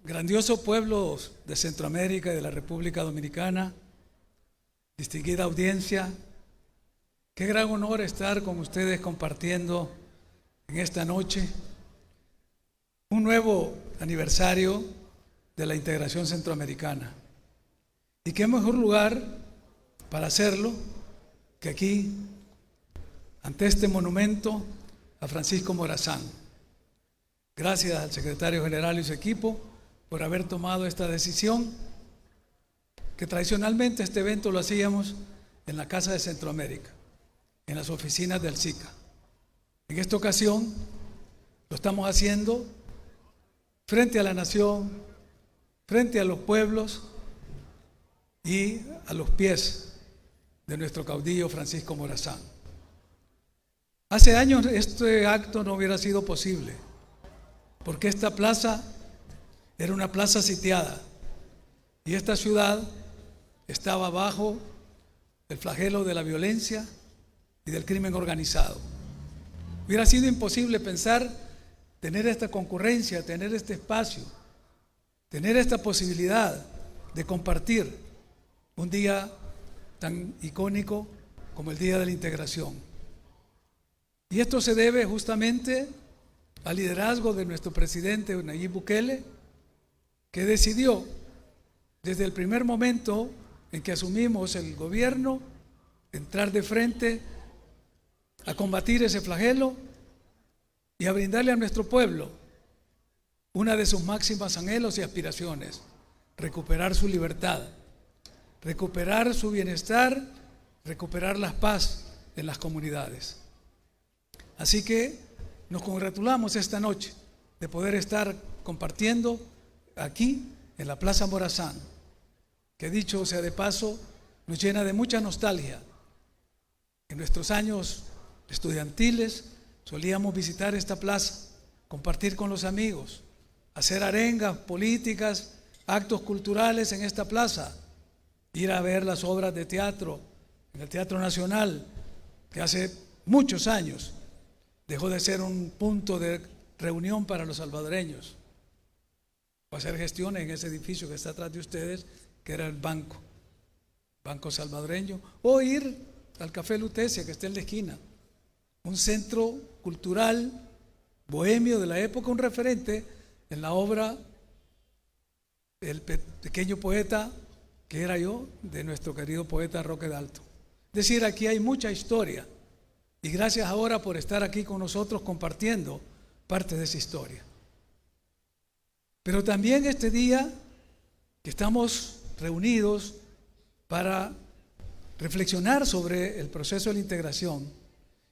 Grandioso pueblo de Centroamérica y de la República Dominicana, distinguida audiencia, qué gran honor estar con ustedes compartiendo en esta noche un nuevo aniversario de la integración centroamericana. Y qué mejor lugar para hacerlo que aquí, ante este monumento a Francisco Morazán. Gracias al secretario general y su equipo por haber tomado esta decisión, que tradicionalmente este evento lo hacíamos en la Casa de Centroamérica, en las oficinas del SICA. En esta ocasión lo estamos haciendo frente a la nación, frente a los pueblos y a los pies de nuestro caudillo Francisco Morazán. Hace años este acto no hubiera sido posible, porque esta plaza era una plaza sitiada y esta ciudad estaba bajo el flagelo de la violencia y del crimen organizado. Hubiera sido imposible pensar tener esta concurrencia, tener este espacio, tener esta posibilidad de compartir un día tan icónico como el Día de la Integración. Y esto se debe justamente al liderazgo de nuestro presidente Nayib Bukele, que decidió desde el primer momento en que asumimos el gobierno entrar de frente a combatir ese flagelo y a brindarle a nuestro pueblo una de sus máximas anhelos y aspiraciones: recuperar su libertad, recuperar su bienestar, recuperar la paz en las comunidades. Así que nos congratulamos esta noche de poder estar compartiendo aquí en la Plaza Morazán, que dicho sea de paso, nos llena de mucha nostalgia. En nuestros años estudiantiles solíamos visitar esta plaza, compartir con los amigos, hacer arengas políticas, actos culturales en esta plaza, ir a ver las obras de teatro en el Teatro Nacional, que hace muchos años dejó de ser un punto de reunión para los salvadoreños, o hacer gestiones en ese edificio que está atrás de ustedes, que era el Banco Salvadoreño, o ir al Café Lutecia, que está en la esquina, un centro cultural bohemio de la época, un referente en la obra El pequeño poeta, que era yo, de nuestro querido poeta Roque Dalto. Es decir, aquí hay mucha historia, y gracias ahora por estar aquí con nosotros compartiendo parte de esa historia. Pero también este día que estamos reunidos para reflexionar sobre el proceso de la integración,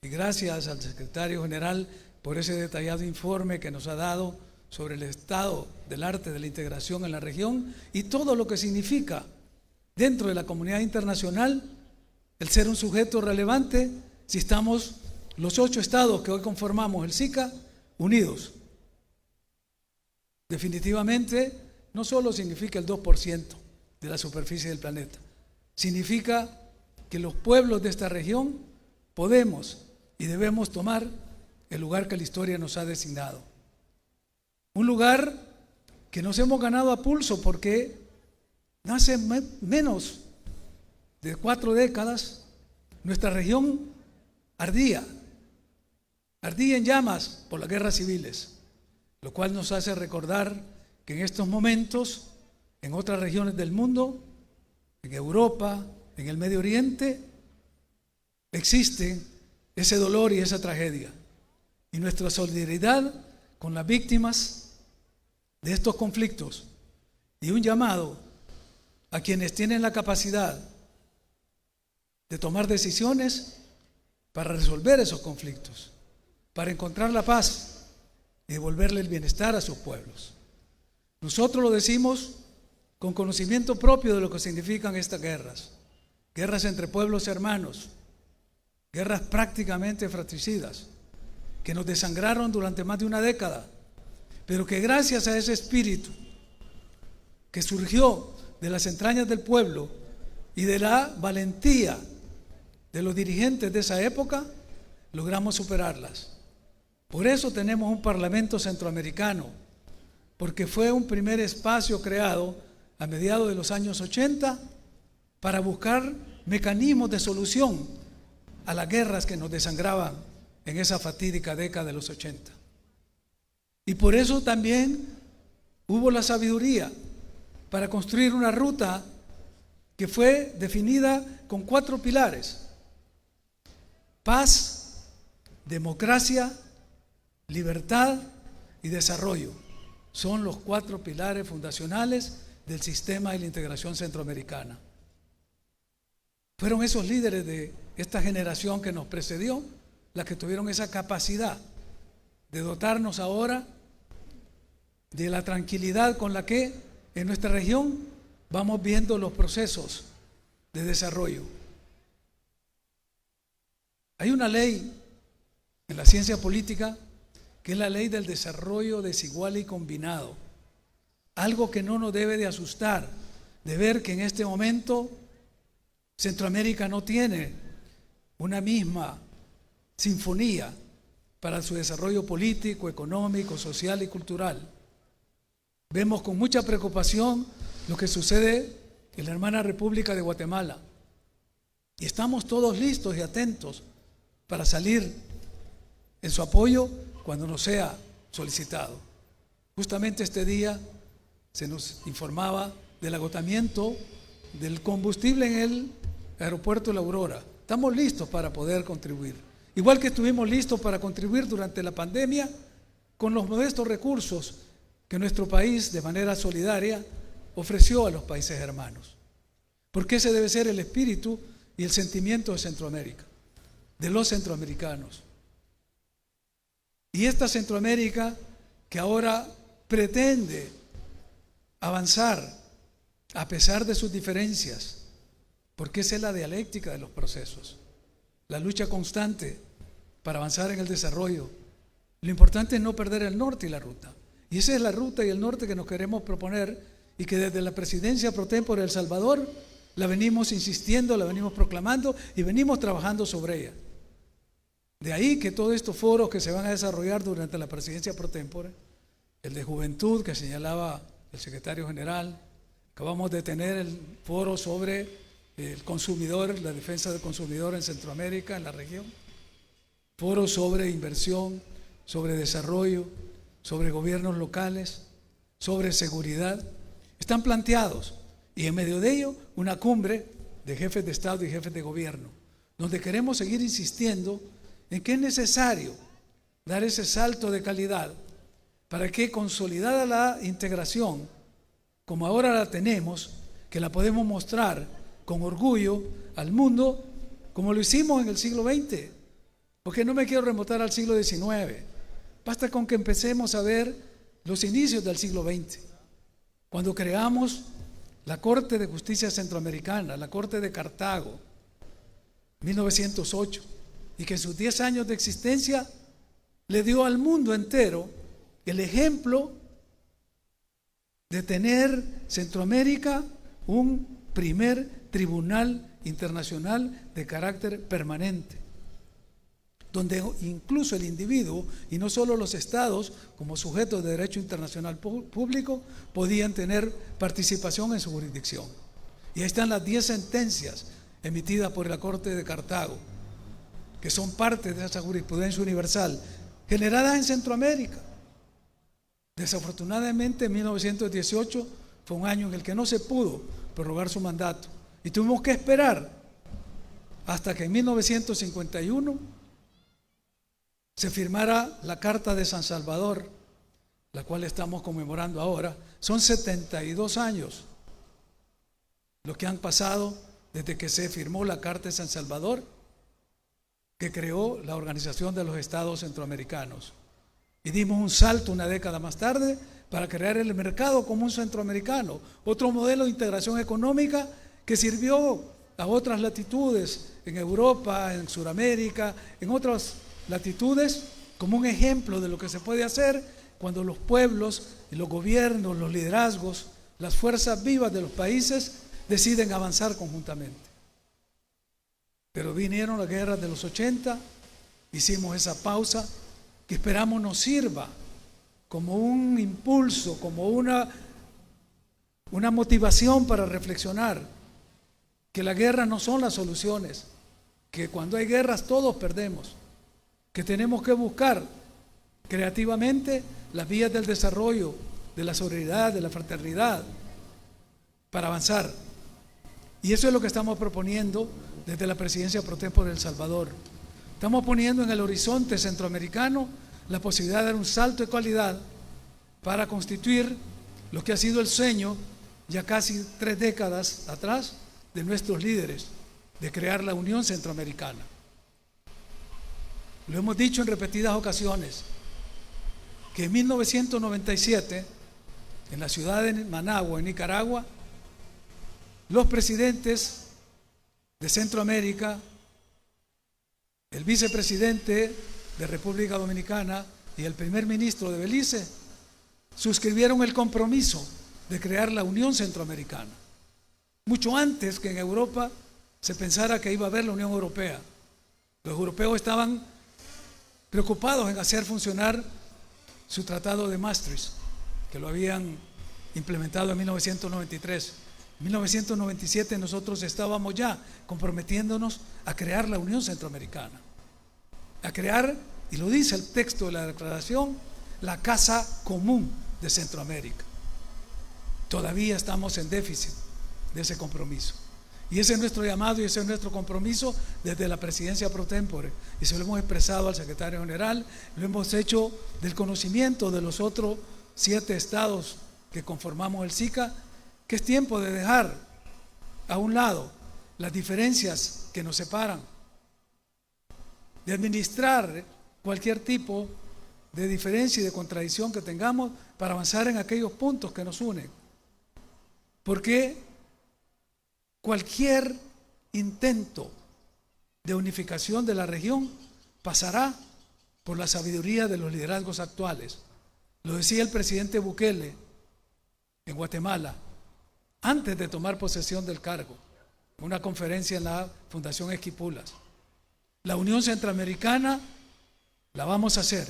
y gracias al secretario general por ese detallado informe que nos ha dado sobre el estado del arte de la integración en la región y todo lo que significa dentro de la comunidad internacional el ser un sujeto relevante si estamos los 8 estados que hoy conformamos el SICA unidos. Definitivamente no solo significa el 2% de la superficie del planeta, significa que los pueblos de esta región podemos y debemos tomar el lugar que la historia nos ha designado. Un lugar que nos hemos ganado a pulso, porque hace menos de 4 décadas nuestra región ardía en llamas por las guerras civiles, lo cual nos hace recordar que en estos momentos, en otras regiones del mundo, en Europa, en el Medio Oriente, existe ese dolor y esa tragedia. Y nuestra solidaridad con las víctimas de estos conflictos, y un llamado a quienes tienen la capacidad de tomar decisiones para resolver esos conflictos, para encontrar la paz y devolverle el bienestar a sus pueblos. Nosotros lo decimos con conocimiento propio de lo que significan estas guerras entre pueblos hermanos, guerras prácticamente fratricidas, que nos desangraron durante más de una década, pero que gracias a ese espíritu que surgió de las entrañas del pueblo y de la valentía de los dirigentes de esa época, logramos superarlas. Por eso tenemos un Parlamento centroamericano porque fue un primer espacio creado a mediados de los años 80 para buscar mecanismos de solución a las guerras que nos desangraban en esa fatídica década de los 80. Y por eso también hubo la sabiduría para construir una ruta que fue definida con 4 pilares: paz, democracia, libertad y desarrollo. Son los 4 pilares fundacionales del sistema de la integración centroamericana. Fueron esos líderes de esta generación que nos precedió las que tuvieron esa capacidad de dotarnos ahora de la tranquilidad con la que en nuestra región vamos viendo los procesos de desarrollo. Hay una ley en la ciencia política que es la ley del desarrollo desigual y combinado. Algo que no nos debe de asustar, de ver que en este momento Centroamérica no tiene una misma sinfonía para su desarrollo político, económico, social y cultural. Vemos con mucha preocupación lo que sucede en la hermana República de Guatemala. Y estamos todos listos y atentos para salir en su apoyo cuando nos sea solicitado. Justamente este día se nos informaba del agotamiento del combustible en el aeropuerto de La Aurora. Estamos listos para poder contribuir. Igual que estuvimos listos para contribuir durante la pandemia con los modestos recursos que nuestro país de manera solidaria ofreció a los países hermanos. Porque ese debe ser el espíritu y el sentimiento de Centroamérica, de los centroamericanos. Y esta Centroamérica que ahora pretende avanzar a pesar de sus diferencias, porque esa es la dialéctica de los procesos, la lucha constante para avanzar en el desarrollo. Lo importante es no perder el norte y la ruta. Y esa es la ruta y el norte que nos queremos proponer y que desde la presidencia pro tempore de El Salvador la venimos insistiendo, la venimos proclamando y venimos trabajando sobre ella. De ahí que todos estos foros que se van a desarrollar durante la presidencia pro tempore, el de juventud que señalaba el secretario general, acabamos de tener el foro sobre el consumidor, la defensa del consumidor en Centroamérica, en la región, foro sobre inversión, sobre desarrollo, sobre gobiernos locales, sobre seguridad, están planteados, y en medio de ello una cumbre de jefes de Estado y jefes de gobierno, donde queremos seguir insistiendo en que es necesario dar ese salto de calidad para que, consolidada la integración, como ahora la tenemos, que la podemos mostrar con orgullo al mundo, como lo hicimos en el siglo XX, porque no me quiero remontar al siglo XIX, basta con que empecemos a ver los inicios del siglo XX, cuando creamos la Corte de Justicia Centroamericana, la Corte de Cartago, 1908, y que en sus 10 años de existencia le dio al mundo entero el ejemplo de tener Centroamérica un primer tribunal internacional de carácter permanente, donde incluso el individuo y no solo los estados como sujetos de derecho internacional público podían tener participación en su jurisdicción. Y ahí están las 10 sentencias emitidas por la Corte de Cartago, que son parte de esa jurisprudencia universal generada en Centroamérica. Desafortunadamente, en 1918 fue un año en el que no se pudo prorrogar su mandato y tuvimos que esperar hasta que en 1951 se firmara la Carta de San Salvador, la cual estamos conmemorando ahora. Son 72 años los que han pasado desde que se firmó la Carta de San Salvador, que creó la Organización de los Estados Centroamericanos. Y dimos un salto una década más tarde para crear el Mercado Común Centroamericano, otro modelo de integración económica que sirvió a otras latitudes, en Europa, en Sudamérica, en otras latitudes, como un ejemplo de lo que se puede hacer cuando los pueblos, los gobiernos, los liderazgos, las fuerzas vivas de los países deciden avanzar conjuntamente. Pero vinieron las guerras de los 80, hicimos esa pausa que esperamos nos sirva como un impulso, como una motivación para reflexionar que la guerra no son las soluciones, que cuando hay guerras todos perdemos, que tenemos que buscar creativamente las vías del desarrollo, de la solidaridad, de la fraternidad, para avanzar. Y eso es lo que estamos proponiendo desde la Presidencia Pro Tempore de El Salvador. Estamos poniendo en el horizonte centroamericano la posibilidad de dar un salto de calidad para constituir lo que ha sido el sueño ya casi 3 décadas atrás de nuestros líderes, de crear la Unión Centroamericana. Lo hemos dicho en repetidas ocasiones, que en 1997, en la ciudad de Managua, en Nicaragua, los presidentes de Centroamérica, el vicepresidente de República Dominicana y el primer ministro de Belice suscribieron el compromiso de crear la Unión Centroamericana, mucho antes que en Europa se pensara que iba a haber la Unión Europea. Los europeos estaban preocupados en hacer funcionar su tratado de Maastricht, que lo habían implementado en 1993. En 1997 nosotros estábamos ya comprometiéndonos a crear la Unión Centroamericana, a crear, y lo dice el texto de la declaración, la Casa Común de Centroamérica. Todavía estamos en déficit de ese compromiso. Y ese es nuestro llamado y ese es nuestro compromiso desde la Presidencia Pro Tempore. Y se lo hemos expresado al Secretario General, lo hemos hecho del conocimiento de los otros 7 estados que conformamos el SICA, que es tiempo de dejar a un lado las diferencias que nos separan, de administrar cualquier tipo de diferencia y de contradicción que tengamos para avanzar en aquellos puntos que nos unen. Porque cualquier intento de unificación de la región pasará por la sabiduría de los liderazgos actuales. Lo decía el presidente Bukele en Guatemala, antes de tomar posesión del cargo, en una conferencia en la Fundación Esquipulas. La Unión Centroamericana la vamos a hacer,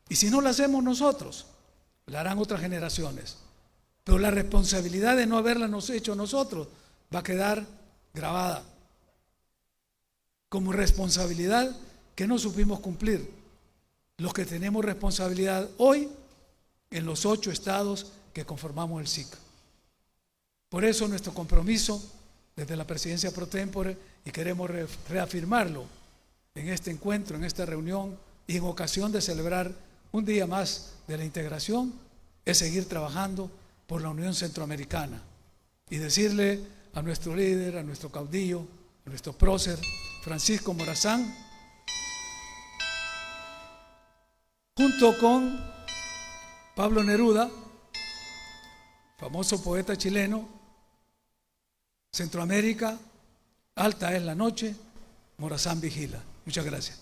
y si no la hacemos nosotros, la harán otras generaciones, pero la responsabilidad de no haberla hecho nosotros va a quedar grabada como responsabilidad que no supimos cumplir los que tenemos responsabilidad hoy en los 8 estados que conformamos el SICA. Por eso nuestro compromiso desde la Presidencia Pro Tempore, y queremos reafirmarlo en este encuentro, en esta reunión y en ocasión de celebrar un día más de la integración, es seguir trabajando por la Unión Centroamericana y decirle a nuestro líder, a nuestro caudillo, a nuestro prócer, Francisco Morazán, junto con Pablo Neruda, famoso poeta chileno: Centroamérica, alta es la noche, Morazán vigila. Muchas gracias.